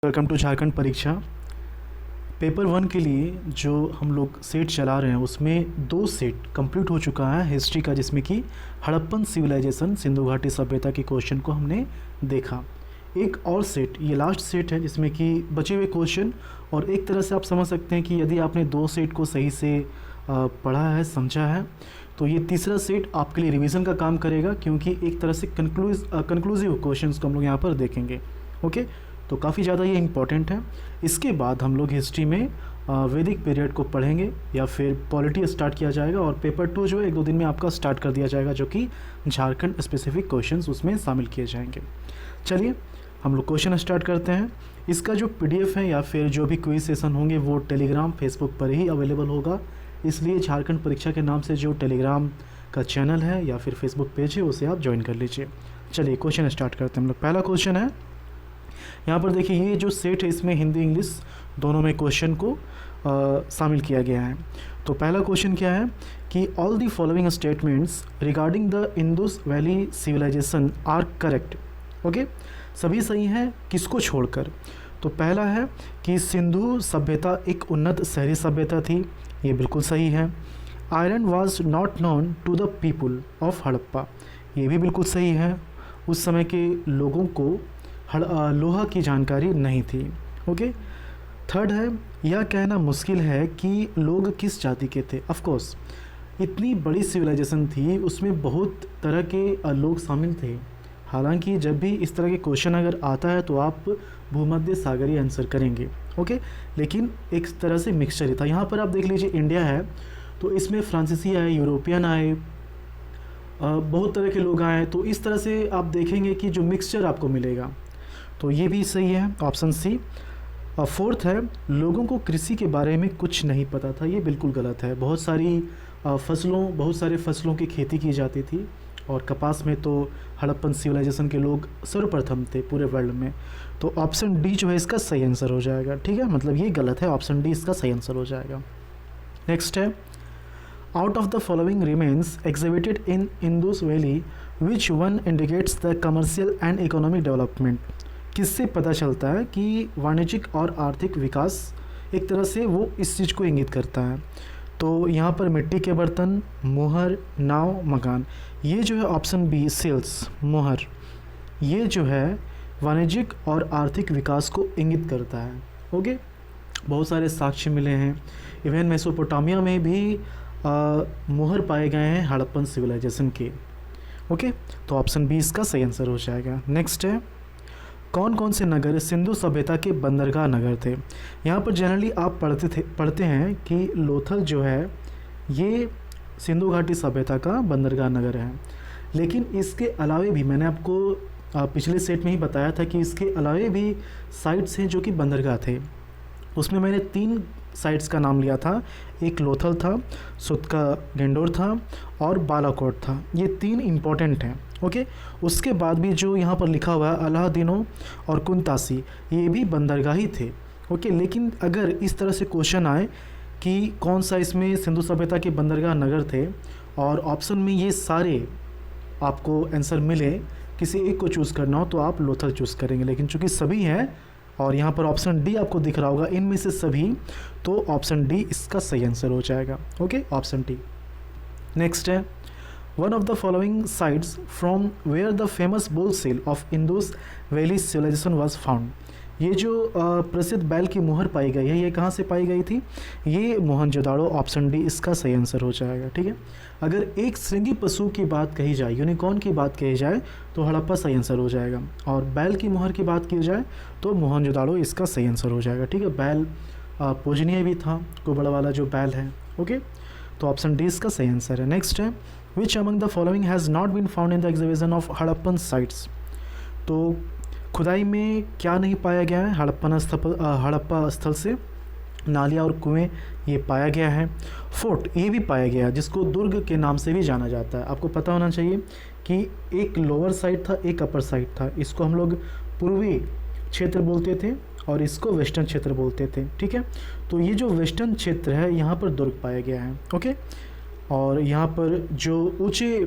Welcome to Jharkhand परीक्षा। Paper 1 के लिए जो हम लोग सेट चला रहे हैं उसमें 2 सेट कंप्लीट हो चुका है हिस्ट्री का, जिसमें कि हड़प्पन सिविलाइजेशन सिंधु घाटी सभ्यता के क्वेश्चन को हमने देखा। एक और सेट, ये लास्ट सेट है जिसमें कि बचे हुए क्वेश्चन, और एक तरह से आप समझ सकते हैं कि यदि आपने 2 सेट को सही से पढ़ा है, समझा है, तो ये तीसरा सेट आपके लिए रिवीजन का काम करेगा, क्योंकि एक तरह से कंक्लूसिव क्वेश्चंस को हम लोग यहाँ पर देखेंगे। ओके, तो काफ़ी ज़्यादा ये इम्पॉर्टेंट है। इसके बाद हम लोग हिस्ट्री में वैदिक पीरियड को पढ़ेंगे या फिर पॉलिटी स्टार्ट किया जाएगा, और पेपर 2 जो है 1-2 दिन में आपका स्टार्ट कर दिया जाएगा, जो कि झारखंड स्पेसिफिक क्वेश्चंस उसमें शामिल किए जाएंगे। चलिए हम लोग क्वेश्चन स्टार्ट करते हैं। इसका जो PDF है या फिर जो भी क्विज सेशन होंगे वो टेलीग्राम फेसबुक पर ही अवेलेबल होगा, इसलिए झारखंड परीक्षा के नाम से जो टेलीग्राम का चैनल है या फिर फेसबुक पेज है उसे आप ज्वाइन कर लीजिए। चलिए क्वेश्चन स्टार्ट करते हैं हम लोग। पहला क्वेश्चन है, यहाँ पर देखिए, ये जो सेट है इसमें हिंदी इंग्लिश दोनों में क्वेश्चन को शामिल किया गया है। तो पहला क्वेश्चन क्या है कि all the following statements regarding the Indus valley civilisation are correct. Okay, सभी सही हैं, किसको छोड़कर? तो पहला है कि सिंधु सभ्यता एक उन्नत शहरी सभ्यता थी, ये बिल्कुल सही है। Iron was not known to the people of Harappa, ये भी बिल्कुल सही है। उस समय के लोगों को लोहा की जानकारी नहीं थी। ओके, थर्ड है, यह कहना मुश्किल है कि लोग किस जाति के थे। ऑफ कोर्स इतनी बड़ी सिविलाइजेशन थी, उसमें बहुत तरह के लोग शामिल थे। हालांकि जब भी इस तरह के क्वेश्चन अगर आता है तो आप भूमध्य सागरीय आंसर करेंगे। ओके, लेकिन एक तरह से मिक्सचर ही था। यहाँ पर आप देख लीजिए, इंडिया है तो इसमें फ्रांसीसी आए, यूरोपियन आए, बहुत तरह के लोग आए, तो इस तरह से आप देखेंगे कि जो मिक्सचर आपको मिलेगा, तो ये भी सही है, ऑप्शन सी। फोर्थ है, लोगों को कृषि के बारे में कुछ नहीं पता था, ये बिल्कुल गलत है। बहुत सारे फसलों की खेती की जाती थी, और कपास में तो हड़प्पन सिविलाइजेशन के लोग सर्वप्रथम थे पूरे वर्ल्ड में। तो ऑप्शन डी जो है इसका सही आंसर हो जाएगा। ठीक है, मतलब ये गलत है, ऑप्शन डी इसका सही आंसर हो जाएगा। नेक्स्ट है, out of the following remains exhibited in Indus valley which one indicates the commercial and economic development. किससे पता चलता है कि वाणिज्यिक और आर्थिक विकास एक तरह से वो इस चीज़ को इंगित करता है? तो यहाँ पर मिट्टी के बर्तन, मोहर, नाव, मकान, ये जो है ऑप्शन बी सेल्स, मोहर, ये जो है वाणिज्यिक और आर्थिक विकास को इंगित करता है। ओके, बहुत सारे साक्ष्य मिले हैं, इवन मेसोपोटामिया में भी मोहर पाए गए हैं हड़प्पन सिविलाइजेशन के। ओके, तो ऑप्शन बी इसका सही आंसर हो जाएगा। नेक्स्ट है, कौन कौन से नगर सिंधु सभ्यता के बंदरगाह नगर थे? यहाँ पर जनरली आप पढ़ते हैं कि लोथल जो है ये सिंधु घाटी सभ्यता का बंदरगाह नगर है, लेकिन इसके अलावे भी मैंने आपको पिछले सेट में ही बताया था कि इसके अलावे भी साइट्स हैं जो कि बंदरगाह थे। उसमें मैंने 3 साइट्स का नाम लिया था, एक लोथल था, सुतका गेंडोर था, और बालाकोट था। ये 3 इम्पॉर्टेंट हैं। ओके, उसके बाद भी जो यहाँ पर लिखा हुआ है अलादीनो और कुंतासी, ये भी बंदरगाह ही थे। ओके, लेकिन अगर इस तरह से क्वेश्चन आए कि कौन सा इसमें सिंधु सभ्यता के बंदरगाह नगर थे, और ऑप्शन में ये सारे आपको आंसर मिले, किसी एक को चूज़ करना हो तो आप लोथल चूज़ करेंगे, लेकिन चूँकि सभी हैं और यहाँ पर ऑप्शन डी आपको दिख रहा होगा इनमें से सभी, तो ऑप्शन डी इसका सही आंसर हो जाएगा। Okay, option D. नेक्स्ट है, one of the following sites from where the famous bull seal of Indus valley civilisation was found. ये जो प्रसिद्ध बैल की मुहर पाई गई है, ये कहाँ से पाई गई थी? ये मोहनजोदाड़ो, ऑप्शन डी इसका सही आंसर हो जाएगा। ठीक है, अगर एक श्रृंगी पशु की बात कही जाए, यूनिकॉर्न की बात कही जाए, तो हड़प्पा सही आंसर हो जाएगा, और बैल की मुहर की बात की जाए तो मोहनजोदाड़ो इसका सही आंसर हो जाएगा। ठीक है, बैल पूजनीय भी था, कुबड़ वाला जो बैल है। ओके, तो ऑप्शन डी इसका सही आंसर है। नेक्स्ट है, which among the following has not been found in the exhibition of Harappan sites. तो खुदाई में क्या नहीं पाया गया है हड़प्पा स्थल से? नालियाँ और कुएं ये पाया गया है। फोर्ट ये भी पाया गया, जिसको दुर्ग के नाम से भी जाना जाता है। आपको पता होना चाहिए कि एक लोअर साइड था, एक अपर साइड था। इसको हम लोग पूर्वी क्षेत्र बोलते थे और इसको वेस्टर्न क्षेत्र बोलते थे। ठीक है, तो ये जो वेस्टर्न क्षेत्र है यहाँ पर दुर्ग पाया गया है। ओके, और यहाँ पर जो ऊंचे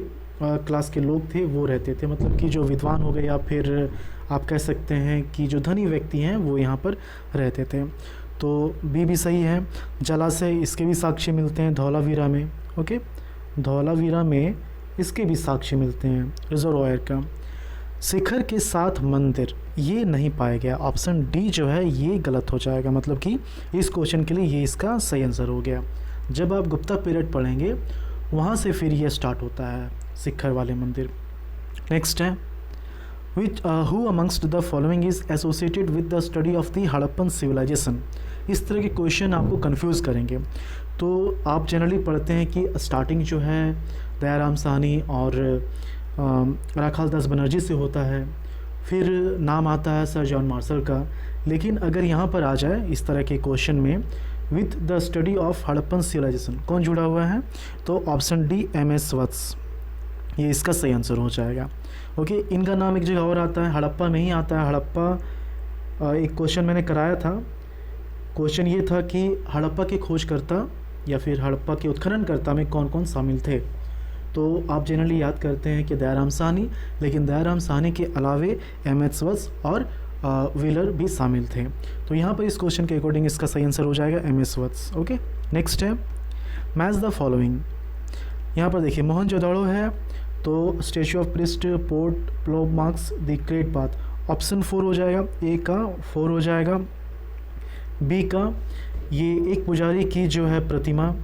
क्लास के लोग थे वो रहते थे, मतलब कि जो विद्वान हो गए या फिर आप कह सकते हैं कि जो धनी व्यक्ति हैं वो यहाँ पर रहते थे। तो बी भी सही है। जलाशय, इसके भी साक्ष्य मिलते हैं धौलावीरा में। ओके, धौलावीरा में इसके भी साक्ष्य मिलते हैं रिजर्वायर का। शिखर के साथ मंदिर, ये नहीं पाया गया। ऑप्शन डी जो है ये गलत हो जाएगा, मतलब कि इस क्वेश्चन के लिए ये इसका सही आंसर हो गया। जब आप गुप्ता पीरियड पढ़ेंगे वहाँ से फिर ये स्टार्ट होता है शिखर वाले मंदिर। नेक्स्ट है which who amongst the following is associated with the study of the Harappan civilisation. इस तरह के क्वेश्चन आपको कंफ्यूज करेंगे। तो आप जनरली पढ़ते हैं कि स्टार्टिंग जो है दयाराम साहनी और राखाल दास बनर्जी से होता है, फिर नाम आता है सर जॉन मार्शल का। लेकिन अगर यहाँ पर आ जाए इस तरह के क्वेश्चन में with the study of Harappan civilisation, कौन जुड़ा हुआ है? तो ऑप्शन डी एम.एस. वत्स, ये इसका सही आंसर हो जाएगा। ओके, इनका नाम एक जगह और आता है, हड़प्पा में ही आता है। हड़प्पा एक क्वेश्चन मैंने कराया था। क्वेश्चन ये था कि हड़प्पा के खोजकर्ता या फिर हड़प्पा के उत्खननकर्ता में कौन कौन शामिल थे। तो आप जनरली याद करते हैं कि दयाराम साहनी, लेकिन दयाराम साहनी के अलावे एम.एस. वत्स और व्हीलर भी शामिल थे। तो यहाँ पर इस क्वेश्चन के अकॉर्डिंग इसका सही आंसर हो जाएगा एम.एस. वत्स। ओके, नेक्स्ट है मैच द फॉलोइंग। यहाँ पर देखिए मोहनजोदड़ो है, तो स्टेचू ऑफ क्रिस्ट, पोर्ट प्लोव marks, the great bath. Option 4 हो जाएगा, ए का 4 हो जाएगा। बी का ये एक पुजारी की जो है प्रतिमा,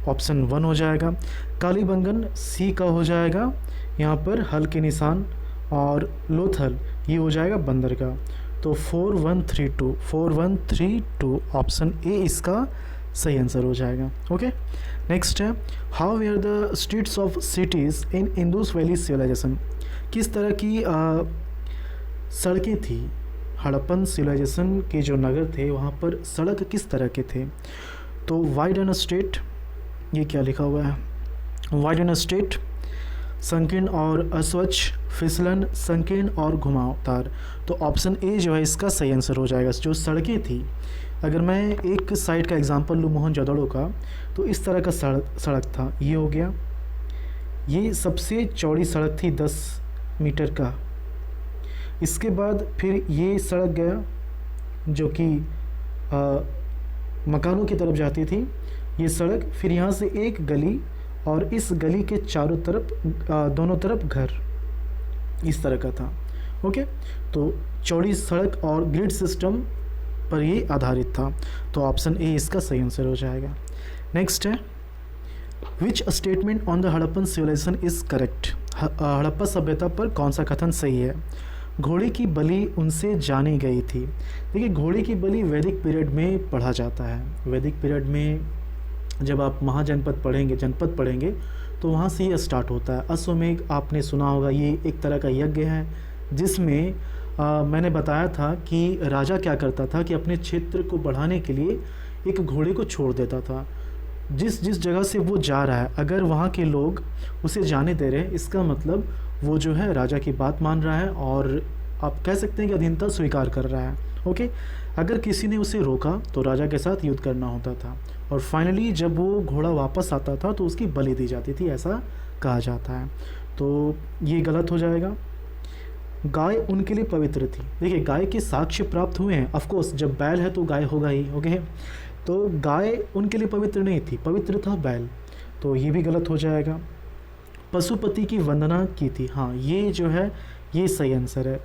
ऑप्शन 1 हो जाएगा। कालीबंगन सी का हो जाएगा यहाँ पर हल के निशान, और लोथल ये हो जाएगा बंदर का। तो 4132 ऑप्शन ए इसका सही आंसर हो जाएगा। ओके, नेक्स्ट है how were the streets of cities in Indus valley civilisation. किस तरह की सड़कें थी हड़प्पन सिविलाइजेशन के जो नगर थे वहाँ पर सड़क किस तरह के थे। तो वाइड एंड स्ट्रेट, ये क्या लिखा हुआ है, वाइड एंड स्ट्रेट, संकीर्ण और अस्वच्छ, फिसलन, संकीर्ण और घुमावदार। तो ऑप्शन ए जो है इसका सही आंसर हो जाएगा। जो सड़कें थी, अगर मैं एक साइड का एग्जांपल लूँ मोहनजोदड़ो का, तो इस तरह का सड़क था, ये हो गया। ये सबसे चौड़ी सड़क थी 10 मीटर का। इसके बाद फिर ये सड़क गया जो कि मकानों की तरफ जाती थी ये सड़क, फिर यहाँ से एक गली और इस गली के चारों तरफ दोनों तरफ घर, इस तरह का था। ओके, तो चौड़ी सड़क और ग्रिड सिस्टम पर ये आधारित था। तो ऑप्शन ए इसका सही आंसर हो जाएगा। नेक्स्ट है which statement on the Harappan civilisation is correct. Harappa सभ्यता पर कौन सा कथन सही है। घोड़े की बलि उनसे जानी गई थी। देखिए, घोड़े की बलि वैदिक पीरियड में पढ़ा जाता है। वैदिक पीरियड में जब आप महाजनपद पढ़ेंगे, जनपद पढ़ेंगे, तो वहाँ से ये स्टार्ट होता है। अश्वमेघ आपने सुना होगा, ये एक तरह का यज्ञ है जिसमें मैंने बताया था कि राजा क्या करता था कि अपने क्षेत्र को बढ़ाने के लिए एक घोड़े को छोड़ देता था। जिस जिस जगह से वो जा रहा है, अगर वहाँ के लोग उसे जाने दे रहे हैं, इसका मतलब वो जो है राजा की बात मान रहा है और आप कह सकते हैं कि अधीनता स्वीकार कर रहा है। ओके, अगर किसी ने उसे रोका तो राजा के साथ युद्ध करना होता था, और फाइनली जब वो घोड़ा वापस आता था तो उसकी बलि दी जाती थी, ऐसा कहा जाता है। तो ये गलत हो जाएगा। गाय उनके लिए पवित्र थी। देखिए, गाय के साक्ष्य प्राप्त हुए हैं, ऑफ कोर्स जब बैल है तो गाय होगा ही। ओके, तो गाय उनके लिए पवित्र नहीं थी, पवित्र था बैल, तो ये भी गलत हो जाएगा। पशुपति की वंदना की थी, हाँ ये जो है ये सही आंसर है।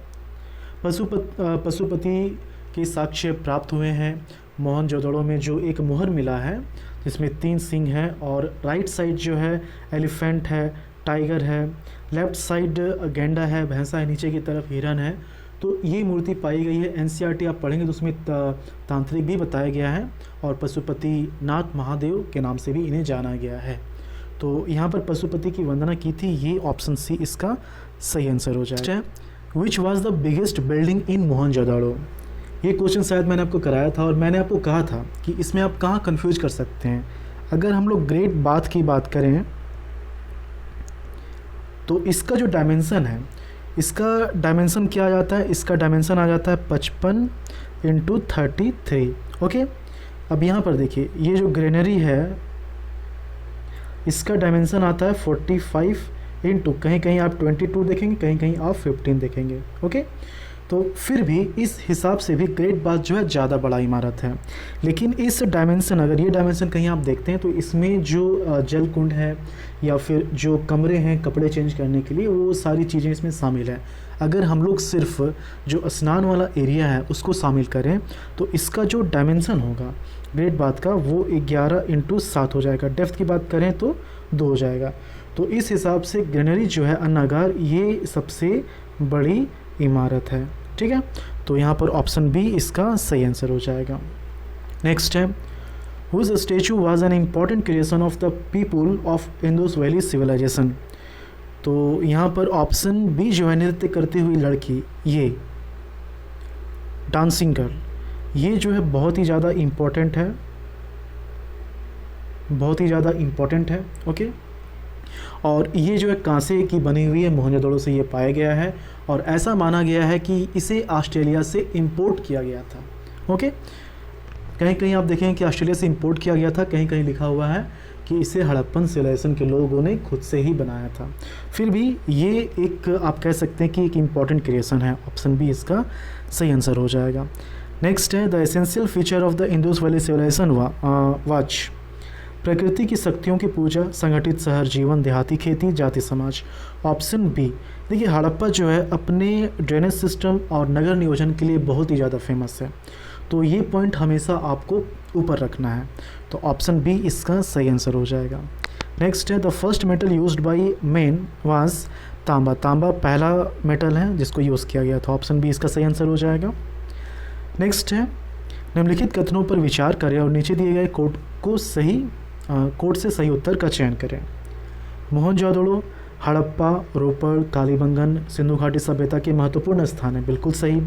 पशुपति के साक्ष्य प्राप्त हुए हैं मोहनजोदड़ो में। जो एक मोहर मिला है जिसमें 3 सिंह हैं, और राइट साइड जो है एलिफेंट है, टाइगर है, लेफ्ट साइड गैंडा है, भैंसा है, नीचे की तरफ हिरन है। तो ये मूर्ति पाई गई है। एनसीईआरटी आप पढ़ेंगे तो उसमें तांत्रिक भी बताया गया है, और पशुपति नाथ महादेव के नाम से भी इन्हें जाना गया है। तो यहाँ पर पशुपति की वंदना की थी, ये ऑप्शन सी इसका सही आंसर हो जाएगा। Which was the biggest building in Mohenjodaro. ये क्वेश्चन शायद मैंने आपको कराया था, और मैंने आपको कहा था कि इसमें आप कहाँ कंफ्यूज कर सकते हैं। अगर हम लोग ग्रेट बाथ की बात करें तो इसका जो डायमेंशन है, इसका डायमेंशन क्या आ जाता है, इसका डायमेंशन आ जाता है 55 × 33। ओके, अब यहाँ पर देखिए, ये जो ग्रेनरी है इसका डायमेंशन आता है 45 इनटू कहीं कहीं आप 22 देखेंगे, कहीं कहीं आप 15 देखेंगे। ओके, तो फिर भी इस हिसाब से भी ग्रेट बाथ जो है ज़्यादा बड़ा इमारत है। लेकिन इस डायमेंशन, अगर ये डायमेंशन कहीं आप देखते हैं तो इसमें जो जल कुंड है या फिर जो कमरे हैं कपड़े चेंज करने के लिए, वो सारी चीज़ें इसमें शामिल है। अगर हम लोग सिर्फ जो स्नान वाला एरिया है उसको शामिल करें तो इसका जो डायमेंशन होगा ग्रेट बाथ का वो 11x7 हो जाएगा। डेप्थ की बात करें तो 2 हो जाएगा। तो इस हिसाब से ग्रेनरी जो है अन्नागार ये सबसे बड़ी इमारत है। ठीक है, तो यहाँ पर ऑप्शन बी इसका सही आंसर हो जाएगा। नेक्स्ट है, whose statue was an important creation of the people of Indus valley civilisation. तो यहाँ पर ऑप्शन बी जो है नृत्य करती हुई लड़की, ये डांसिंग गर्ल, ये जो है बहुत ही ज़्यादा इम्पॉर्टेंट है, बहुत ही ज़्यादा इम्पॉर्टेंट है। ओके, और ये जो है कांसे की बनी हुई है, मोहनजोदड़ो से ये पाया गया है और ऐसा माना गया है कि इसे ऑस्ट्रेलिया से इंपोर्ट किया गया था। ओके, कहीं कहीं आप देखें कि ऑस्ट्रेलिया से इंपोर्ट किया गया था, कहीं कहीं लिखा हुआ है कि इसे हड़प्पन सिविलाइजेशन के लोगों ने खुद से ही बनाया था। फिर भी ये एक आप कह सकते हैं कि एक इम्पॉर्टेंट क्रिएशन है। ऑप्शन बी इसका सही आंसर हो जाएगा। नेक्स्ट है, the essential feature of the Indus valley civilisation was, प्रकृति की शक्तियों की पूजा, संगठित शहर जीवन, देहाती खेती, जाति समाज। ऑप्शन बी, देखिए हड़प्पा जो है अपने ड्रेनेज सिस्टम और नगर नियोजन के लिए बहुत ही ज़्यादा फेमस है, तो ये पॉइंट हमेशा आपको ऊपर रखना है। तो ऑप्शन बी इसका सही आंसर हो जाएगा। नेक्स्ट है, the first metal used by man was तांबा। तांबा पहला मेटल है जिसको यूज़ किया गया था। ऑप्शन बी इसका सही आंसर हो जाएगा। नेक्स्ट है, निम्नलिखित कथनों पर विचार करें और नीचे दिए गए कोड से सही उत्तर का चयन करें। मोहनजोदड़ो, हड़प्पा, रोपड़, कालीबंगन सिंधु घाटी सभ्यता के महत्वपूर्ण स्थान है। बिल्कुल सही।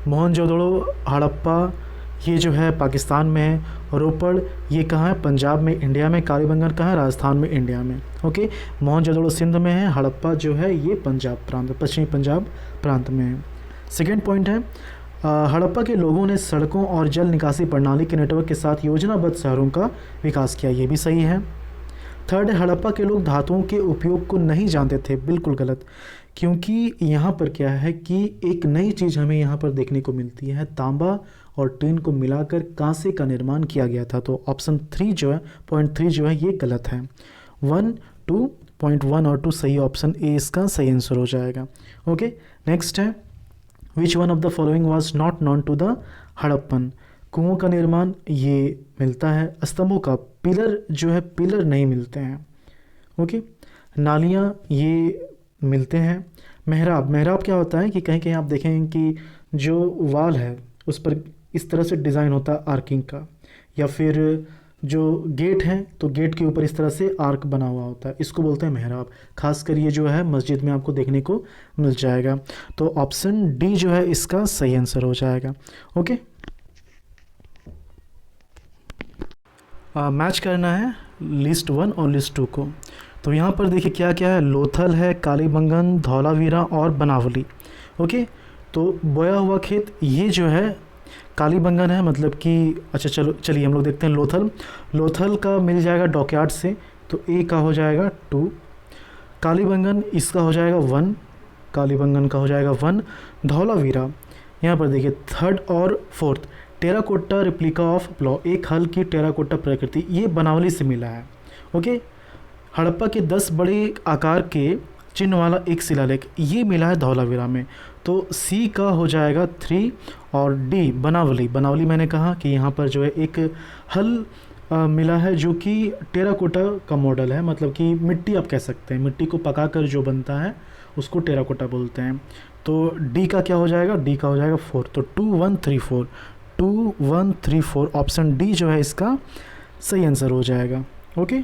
मोहनजोदड़ो, हड़प्पा ये जो है पाकिस्तान में है, रोपड़ ये कहाँ है, पंजाब में इंडिया में, कालीबंगन कहाँ है, राजस्थान में इंडिया में। ओके, मोहनजोदड़ो सिंध में है, हड़प्पा जो है ये पंजाब प्रांत, पश्चिमी पंजाब प्रांत में है। सेकेंड पॉइंट है, हड़प्पा के लोगों ने सड़कों और जल निकासी प्रणाली के नेटवर्क के साथ योजनाबद्ध शहरों का विकास किया। ये भी सही है। थर्ड है, हड़प्पा के लोग धातुओं के उपयोग को नहीं जानते थे। बिल्कुल गलत, क्योंकि यहाँ पर क्या है कि एक नई चीज़ हमें यहाँ पर देखने को मिलती है, तांबा और टिन को मिलाकर कांसे का निर्माण किया गया था। तो ऑप्शन 3 जो है, पॉइंट 3 जो है ये गलत है। 1, 2, पॉइंट 1 और 2 सही, ऑप्शन ए इसका सही आंसर हो जाएगा। ओके, नेक्स्ट है, which one of the following was not known to the Harappan. कुओं का निर्माण ये मिलता है, स्तंभों का, पिलर जो है पिलर नहीं मिलते हैं। ओके, नालियाँ ये मिलते हैं। मेहराब, मेहराब क्या होता है कि कहीं कहीं आप देखेंगे कि जो वाल है उस पर इस तरह से डिज़ाइन होता है आर्किंग का, या फिर जो गेट है तो गेट के ऊपर इस तरह से आर्क बना हुआ होता है, इसको बोलते हैं मेहराब। खासकर ये जो है मस्जिद में आपको देखने को मिल जाएगा। तो ऑप्शन डी जो है इसका सही आंसर हो जाएगा। ओके, मैच करना है लिस्ट 1 और लिस्ट 2 को। तो यहाँ पर देखिए क्या क्या है, लोथल है, कालीबंगन, धौलावीरा और बनावली। ओके, तो बोया हुआ खेत ये जो है कालीबंगन है, मतलब कि अच्छा चलो चलिए हम लोग देखते हैं लोथल। लोथल का मिल जाएगा डॉकयार्ड से, तो ए का हो जाएगा 2, कालीबंगन इसका हो जाएगा 1, कालीबंगन का हो जाएगा 1। धौलावीरा यहाँ पर देखिए 3rd और 4th, terracotta replica of plough, एक हल की टेराकोटा प्रकृति, ये बनावली से मिला है। ओके, हड़प्पा के 10 बड़े आकार के चिन्ह वाला एक शिलालेख ये मिला है धौलावीरा में। तो सी का हो जाएगा 3 और डी बनावली। बनावली मैंने कहा कि यहाँ पर जो है एक हल मिला है जो कि टेराकोटा का मॉडल है, मतलब कि मिट्टी आप कह सकते हैं, मिट्टी को पकाकर जो बनता है उसको टेराकोटा बोलते हैं। तो डी का क्या हो जाएगा, डी का हो जाएगा 4। तो 2, 1, 3, 4, 2, 1, 3, 4, ऑप्शन डी जो है इसका सही आंसर हो जाएगा। ओके,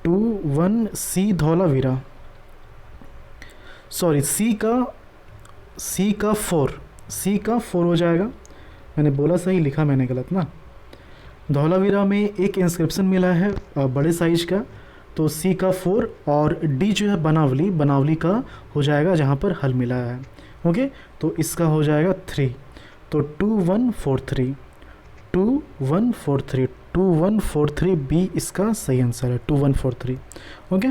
2, 1 सी धौलावीरा, सॉरी सी का 4 हो जाएगा। मैंने बोला सही, लिखा मैंने गलत ना। धौलावीरा में एक इंस्क्रिप्शन मिला है बड़े साइज का, तो सी का 4 और डी जो है बनावली का हो जाएगा जहाँ पर हल मिला है। ओके, तो इसका हो जाएगा 3। तो 2, 1, 4, 3, 2, 1, 4, 3, 2, 1, 4, 3 बी इसका सही आंसर है, 2, 1, 4, 3। ओके,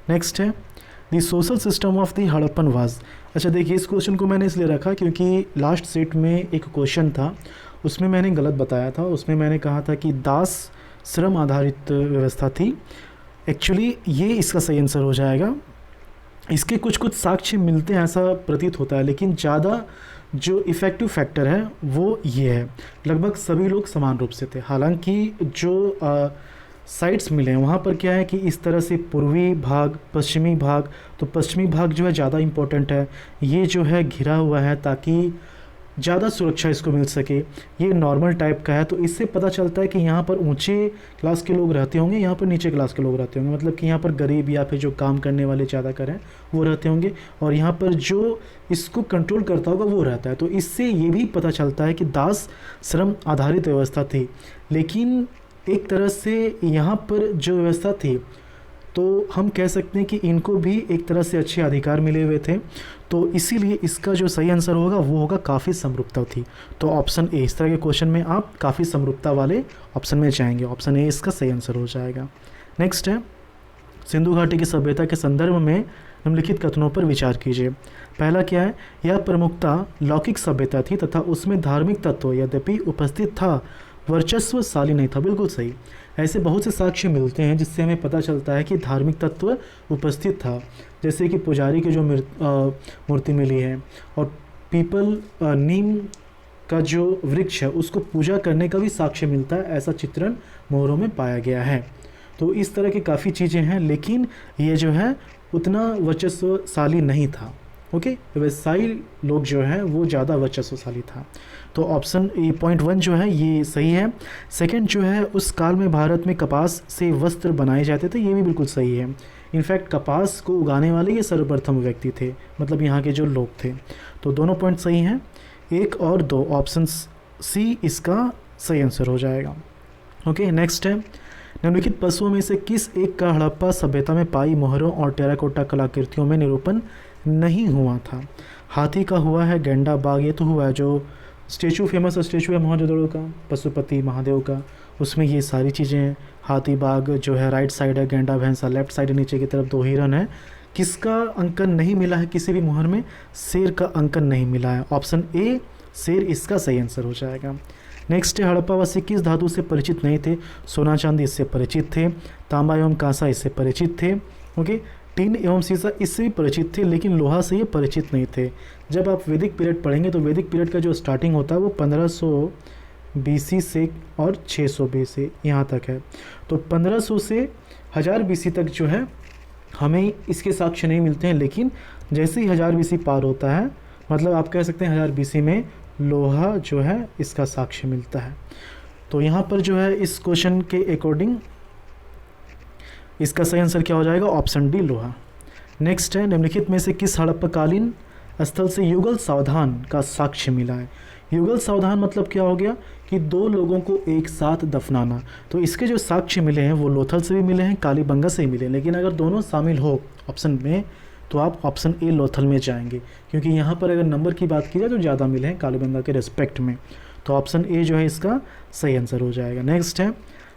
नेक्स्ट है the social system of the Harappan was. अच्छा देखिए, इस क्वेश्चन को मैंने इसलिए रखा क्योंकि लास्ट सेट में एक क्वेश्चन था, उसमें मैंने गलत बताया था। उसमें मैंने कहा था कि दास श्रम आधारित व्यवस्था थी। एक्चुअली ये इसका सही आंसर हो जाएगा। इसके कुछ कुछ साक्ष्य मिलते हैं ऐसा प्रतीत होता है, लेकिन ज़्यादा जो इफ़ेक्टिव फैक्टर है वो ये है। लगभग सभी लोग समान रूप से थे। हालांकि जो साइट्स मिले हैं वहाँ पर क्या है कि इस तरह से पूर्वी भाग, पश्चिमी भाग, तो पश्चिमी भाग जो है ज़्यादा इम्पोर्टेंट है। ये जो है घिरा हुआ है ताकि ज़्यादा सुरक्षा इसको मिल सके। ये नॉर्मल टाइप का है, तो इससे पता चलता है कि यहाँ पर ऊंचे क्लास के लोग रहते होंगे, यहाँ पर नीचे क्लास के लोग रहते होंगे। मतलब कि यहाँ पर गरीब या फिर जो काम करने वाले ज़्यादा कर हैं वो रहते होंगे, और यहाँ पर जो इसको कंट्रोल करता होगा वो रहता है। तो इससे ये भी पता चलता है कि दास श्रम आधारित व्यवस्था थी। लेकिन एक तरह से यहाँ पर जो व्यवस्था थी तो हम कह सकते हैं कि इनको भी एक तरह से अच्छे अधिकार मिले हुए थे। तो इसीलिए इसका जो सही आंसर होगा वो होगा काफ़ी समरूपता थी। तो ऑप्शन ए, इस तरह के क्वेश्चन में आप काफ़ी समरूपता वाले ऑप्शन में जाएंगे। ऑप्शन ए इसका सही आंसर हो जाएगा। नेक्स्ट है सिंधु घाटी की सभ्यता के संदर्भ में निम्नलिखित कथनों पर विचार कीजिए। पहला क्या है, यह प्रमुखता लौकिक सभ्यता थी तथा उसमें धार्मिक तत्व यद्यपि उपस्थित था, वर्चस्वशाली नहीं था। बिल्कुल सही। ऐसे बहुत से साक्ष्य मिलते हैं जिससे हमें पता चलता है कि धार्मिक तत्व उपस्थित था, जैसे कि पुजारी की जो मूर्ति मिली है, और पीपल नीम का जो वृक्ष है उसको पूजा करने का भी साक्ष्य मिलता है। ऐसा चित्रण मोहरों में पाया गया है। तो इस तरह की काफ़ी चीज़ें हैं, लेकिन ये जो है उतना वर्चस्वशाली नहीं था। ओके, व्यवसायी लोग जो है वो ज़्यादा वर्चस्वशाली था। तो ऑप्शन ए पॉइंट 1 जो है ये सही है। सेकंड जो है, उस काल में भारत में कपास से वस्त्र बनाए जाते थे, ये भी बिल्कुल सही है। इनफैक्ट कपास को उगाने वाले ये सर्वप्रथम व्यक्ति थे, मतलब यहाँ के जो लोग थे। तो दोनों पॉइंट सही हैं, 1 और 2। ऑप्शन सी इसका सही आंसर हो जाएगा। ओके, नेक्स्ट है निम्नलिखित पशुओं में से किस एक का हड़प्पा सभ्यता में पाई मोहरों और टेराकोटा कलाकृतियों में निरूपण नहीं हुआ था। हाथी का हुआ है, गैंडा बाघ ये तो हुआ है, जो स्टेचू फेमस स्टेचू है मोहनजोदड़ो का, पशुपति महादेव का, उसमें ये सारी चीज़ें हैं। हाथी बाघ जो है राइट साइड है, गैंडा भैंसा लेफ्ट साइड है, नीचे की तरफ 2 हिरन है। किसका अंकन नहीं मिला है किसी भी मोहर में? शेर का अंकन नहीं मिला है। ऑप्शन ए शेर इसका सही आंसर हो जाएगा। नेक्स्ट है हड़प्पावासी किस धातु से परिचित नहीं थे? सोना चांदी इससे परिचित थे, तांबा एवं कांसा इससे परिचित थे, ओके, टीन एवं सीसा इससे भी परिचित थे, लेकिन लोहा से ये परिचित नहीं थे। जब आप वैदिक पीरियड पढ़ेंगे तो वैदिक पीरियड का जो स्टार्टिंग होता है वो 1500 BC से और 600 BC यहाँ तक है। तो 1500 से 1000 BC तक जो है हमें इसके साक्ष्य नहीं मिलते हैं, लेकिन जैसे ही 1000 BC पार होता है, मतलब आप कह सकते हैं 1000 BC में लोहा जो है इसका साक्ष्य मिलता है। तो यहाँ पर जो है इस क्वेश्चन के अकॉर्डिंग इसका सही आंसर क्या हो जाएगा? ऑप्शन डी लोहा। नेक्स्ट है निम्नलिखित में से किस हड़प्पाकालीन स्थल से युगल सावधान का साक्ष्य मिला है? युगल सावधान मतलब क्या हो गया कि 2 लोगों को एक साथ दफनाना। तो इसके जो साक्ष्य मिले हैं वो लोथल से भी मिले हैं, कालीबंगा से भी मिले हैं, लेकिन अगर दोनों शामिल हो ऑप्शन में तो आप ऑप्शन ए लोथल में जाएंगे, क्योंकि यहाँ पर अगर नंबर की बात की जाए तो ज़्यादा मिले हैं कालीबंगा के रेस्पेक्ट में। तो ऑप्शन ए जो है इसका सही आंसर हो जाएगा। नेक्स्ट है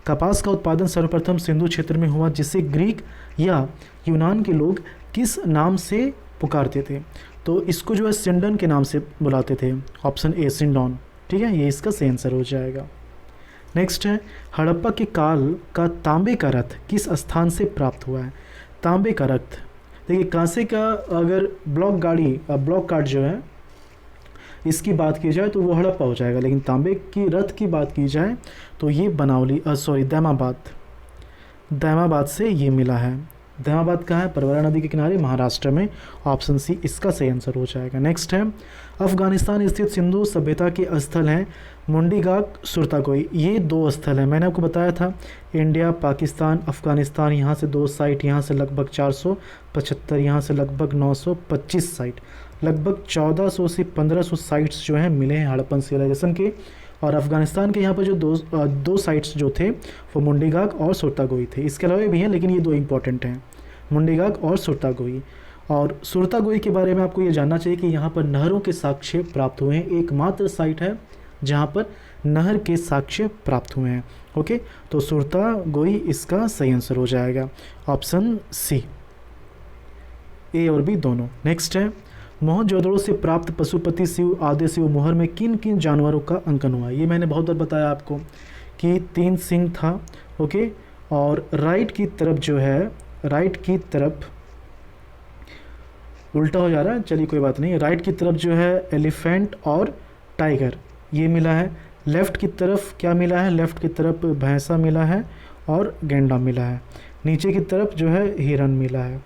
कपास का उत्पादन सर्वप्रथम सिंधु क्षेत्र में हुआ, जिसे ग्रीक या यूनान के लोग किस नाम से पुकारते थे? तो इसको जो है सिंडन के नाम से बुलाते थे। ऑप्शन ए सिंडोन, ठीक है, ये इसका सही आंसर हो जाएगा। नेक्स्ट है हड़प्पा के काल का तांबे का रथ किस स्थान से प्राप्त हुआ है? तांबे का रथ, देखिए कांसे का अगर ब्लॉक कार्ड जो है इसकी बात की जाए तो वो हड़प्पा हो जाएगा, लेकिन तांबे की रथ की बात की जाए तो ये दैमाबाद से ये मिला है। दैमाबाद कहाँ है? परवरा नदी के किनारे महाराष्ट्र में। ऑप्शन सी इसका सही आंसर हो जाएगा। नेक्स्ट है अफगानिस्तान स्थित सिंधु सभ्यता के स्थल हैं मुंडीगाक, सुरताकोई, ये 2 स्थल हैं। मैंने आपको बताया था इंडिया, पाकिस्तान, अफगानिस्तान, यहाँ से 2 साइट, यहाँ से लगभग 475, यहाँ से लगभग 925 साइट, लगभग 1400 से 1500 साइट्स जो हैं मिले हैं हड़प्पन सिविलाइजेशन के। और अफगानिस्तान के यहाँ पर जो दो साइट्स जो थे वो मुंडीगाक और सुरताकोई थे। इसके अलावा भी हैं, लेकिन ये 2 इंपॉर्टेंट हैं, मुंडीगाक और सुरताकोई। और सुरताकोई के बारे में आपको ये जानना चाहिए कि यहाँ पर नहरों के साक्ष्य प्राप्त हुए हैं। एकमात्र साइट है जहाँ पर नहर के साक्ष्य प्राप्त हुए हैं। ओके, तो सुरताकोई इसका सही आंसर हो जाएगा, ऑप्शन सी। ए और बी दोनों। नेक्स्ट है मोहनजोदड़ो से प्राप्त पशुपति शिव आदि शिव मोहर में किन किन जानवरों का अंकन हुआ। ये मैंने बहुत बार बताया आपको कि 3 सिंह था। ओके, और राइट की तरफ जो है, राइट की तरफ उल्टा हो जा रहा है, चलिए कोई बात नहीं। राइट की तरफ जो है एलिफेंट और टाइगर ये मिला है। लेफ़्ट की तरफ क्या मिला है, लेफ़्ट की तरफ भैंसा मिला है और गैंडा मिला है। नीचे की तरफ जो है हिरन मिला है।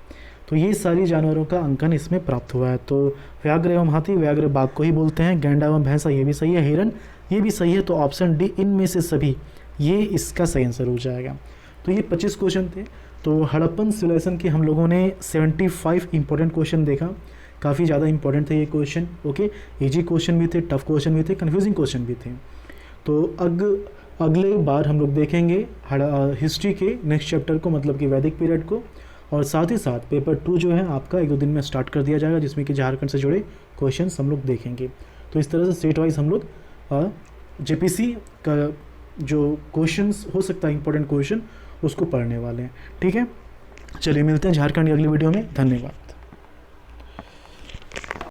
तो ये सारी जानवरों का अंकन इसमें प्राप्त हुआ है। तो व्याघ्र एवं हाथी, व्याघ्र बाघ को ही बोलते हैं। गैंडा एवं भैंसा ये भी सही है। हिरन ये भी सही है। तो ऑप्शन डी इनमें से सभी ये इसका सही आंसर हो जाएगा। तो ये 25 क्वेश्चन थे। तो हड़प्पन सिविलाइजेशन के हम लोगों ने 75 इंपॉर्टेंट क्वेश्चन देखा। काफ़ी ज़्यादा इंपॉर्टेंट थे ये क्वेश्चन। ओके, इजी क्वेश्चन भी थे, टफ क्वेश्चन भी थे, कन्फ्यूजिंग क्वेश्चन भी थे। तो अगले बार हम लोग देखेंगे हिस्ट्री के नेक्स्ट चैप्टर को, मतलब कि वैदिक पीरियड को। और साथ ही साथ पेपर 2 जो है आपका 1-2 दिन में स्टार्ट कर दिया जाएगा, जिसमें कि झारखंड से जुड़े क्वेश्चन हम लोग देखेंगे। तो इस तरह से स्टेट वाइज हम लोग जेपीसी का जो क्वेश्चंस हो सकता है इंपॉर्टेंट क्वेश्चन उसको पढ़ने वाले हैं। ठीक है, चलिए मिलते हैं झारखंड की अगली वीडियो में। धन्यवाद।